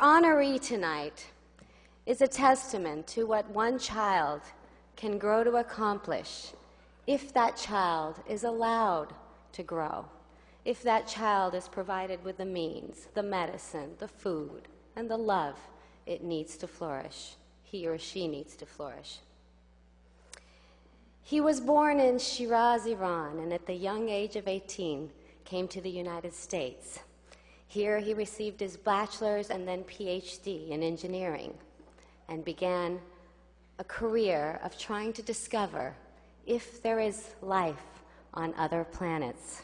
honoree tonight is a testament to what one child can grow to accomplish if that child is allowed to grow, if that child is provided with the means, the medicine, the food, and the love it needs to flourish, he or she needs to flourish. He was born in Shiraz, Iran, and at the young age of 18 came to the United States. Here he received his bachelor's and then PhD in engineering and began a career of trying to discover if there is life on other planets.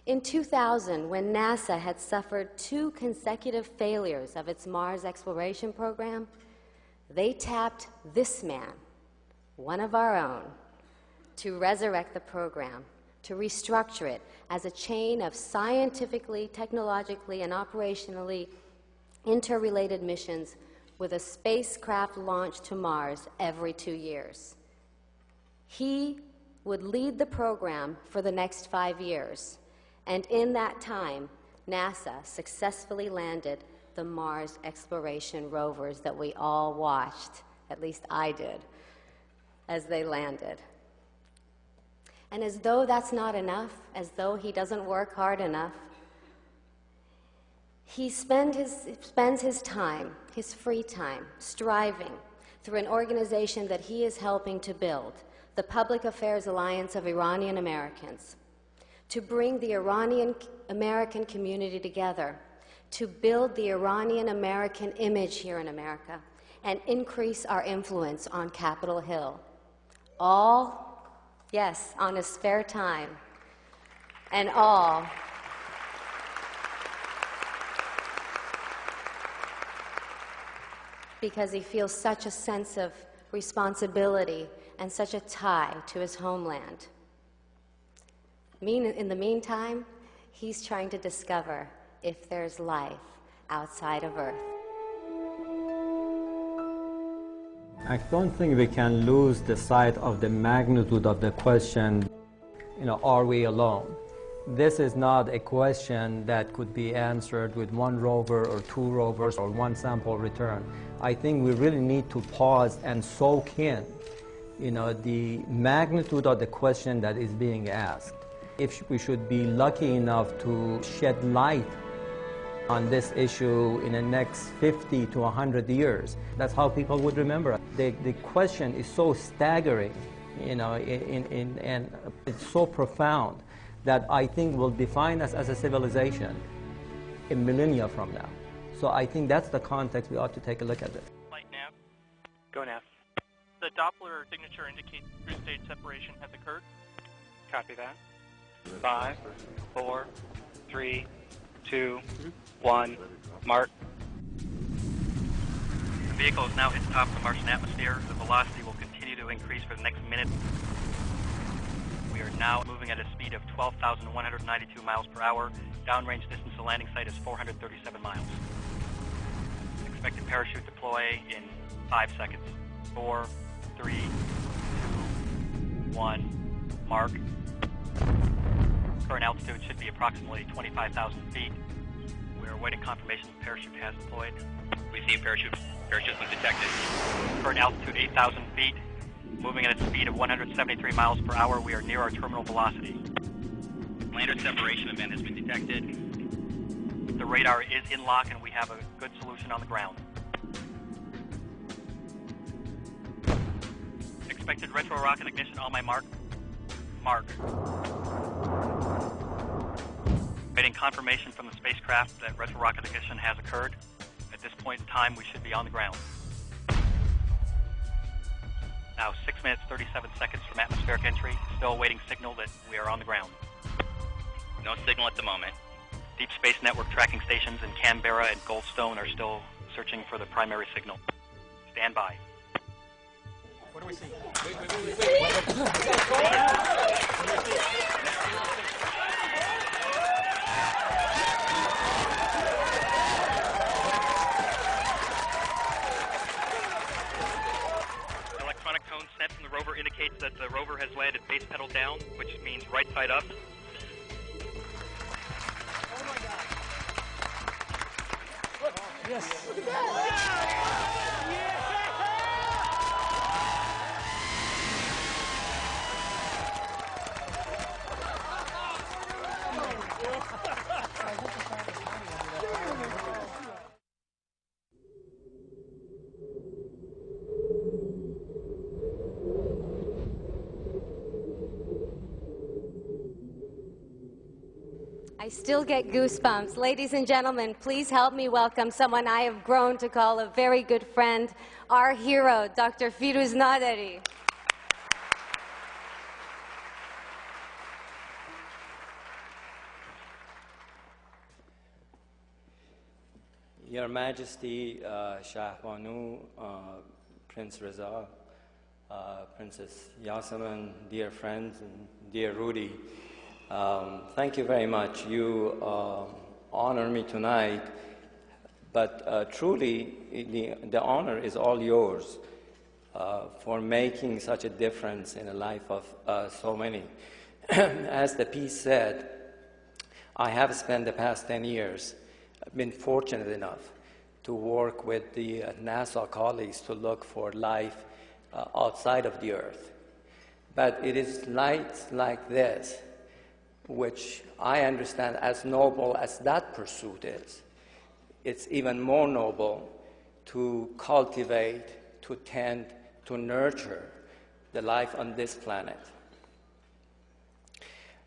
In 2000, when NASA had suffered 2 consecutive failures of its Mars exploration program, they tapped this man, one of our own, to resurrect the program, to restructure it as a chain of scientifically, technologically, and operationally interrelated missions with a spacecraft launch to Mars every 2 years. He would lead the program for the next 5 years, and in that time, NASA successfully landed the Mars exploration rovers that we all watched, at least I did, as they landed. And as though that's not enough, as though he doesn't work hard enough, he spends his time, his free time, striving through an organization that he is helping to build, the Public Affairs Alliance of Iranian Americans, to bring the Iranian American community together, to build the Iranian American image here in America, and increase our influence on Capitol Hill. All, yes, on his spare time, and all because he feels such a sense of responsibility and such a tie to his homeland. In the meantime, he's trying to discover if there's life outside of Earth. I don't think we can lose the sight of the magnitude of the question, are we alone? This is not a question that could be answered with 1 rover or 2 rovers or 1 sample return. I think we really need to pause and soak in, the magnitude of the question that is being asked. If we should be lucky enough to shed light on this issue in the next 50 to 100 years, that's how people would remember it. The question is so staggering, and it's so profound that I think will define us as a civilization a millennia from now. So I think that's the context we ought to take a look at it. Light nav. Go nav. The Doppler signature indicates three-stage separation has occurred. Copy that. 5, 4, 3, 2, 1, mark. The vehicle has now hit the top of the Martian atmosphere. The velocity will continue to increase for the next minute. We are now moving at a speed of 12,192 miles per hour. Downrange distance to landing site is 437 miles. Expected parachute deploy in 5 seconds. 4, 3, 2, 1, mark. Current altitude should be approximately 25,000 feet. We're awaiting confirmation the parachute has deployed. We see a parachute. Parachute was detected. Current altitude 8,000 feet. Moving at a speed of 173 miles per hour, we are near our terminal velocity. Lander separation event has been detected. The radar is in lock and we have a good solution on the ground. Expected retro rocket ignition on my mark. Mark. Waiting confirmation from the spacecraft that retro rocket ignition has occurred. At this point in time, we should be on the ground. Now 6 minutes, 37 seconds from atmospheric entry. Still awaiting signal that we are on the ground. No signal at the moment. Deep Space Network tracking stations in Canberra and Goldstone are still searching for the primary signal. Stand by. What do we see? Electronic tone sent from the rover indicates that the rover has landed base pedal down, which means right side up. Oh my God. Look, Yes. I still get goosebumps. Ladies and gentlemen, please help me welcome someone I have grown to call a very good friend, our hero, Dr. Firooz Naderi. Your Majesty, Shahbanu, Prince Reza, Princess Yasemin, dear friends, and dear Rudy, thank you very much. You honor me tonight, but truly the honor is all yours for making such a difference in the life of so many. As the piece said, I have spent the past 10 years, I've been fortunate enough to work with the NASA colleagues to look for life outside of the Earth. But it is lights like this, which I understand as noble as that pursuit is, it's even more noble to cultivate, to tend, to nurture the life on this planet.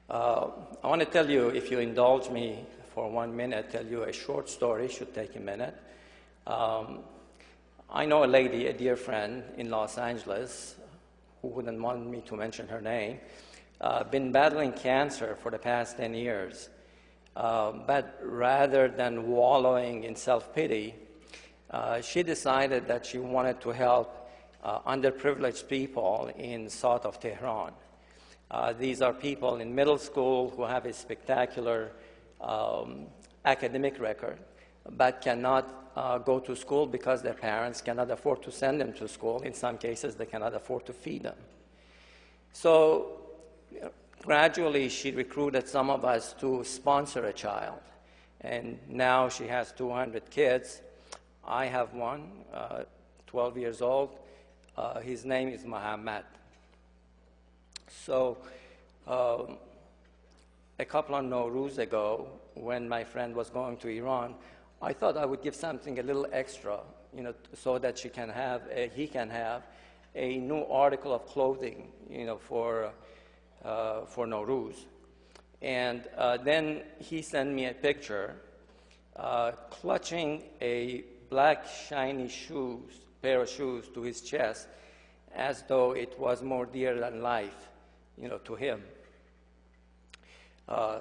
I want to tell you, if you indulge me for 1 minute, tell you a short story, should take a minute. I know a lady, a dear friend in Los Angeles, who wouldn't want me to mention her name, been battling cancer for the past 10 years. But rather than wallowing in self-pity, she decided that she wanted to help underprivileged people in south of Tehran. These are people in middle school who have a spectacular academic record, but cannot go to school because their parents cannot afford to send them to school. In some cases, they cannot afford to feed them. So gradually, she recruited some of us to sponsor a child. And now she has 200 kids. I have one, 12 years old. His name is Muhammad. So a couple of Nowruz ago, when my friend was going to Iran, I thought I would give something a little extra, so that he can have a new article of clothing, for Nowruz. And then he sent me a picture clutching a black shiny pair of shoes to his chest, as though it was more dear than life, to him.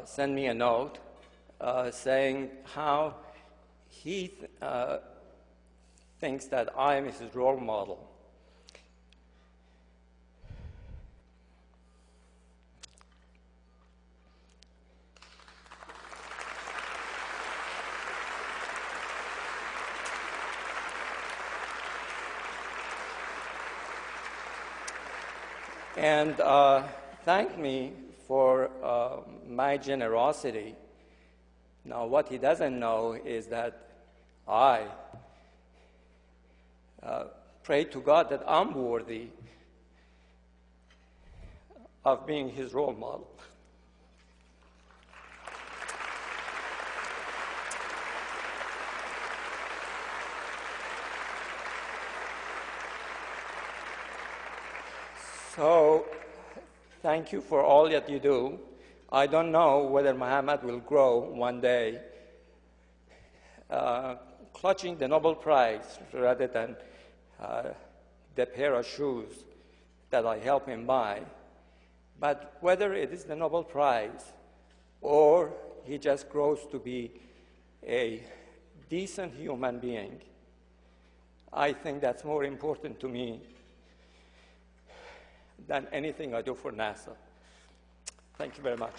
Send me a note saying how he thinks that I am his role model. And thanked me for my generosity. Now, what he doesn't know is that I pray to God that I'm worthy of being his role model. So, thank you for all that you do. I don't know whether Muhammad will grow one day clutching the Nobel Prize rather than the pair of shoes that I help him buy. But whether it is the Nobel Prize or he just grows to be a decent human being, I think that's more important to me than anything I do for NASA. Thank you very much.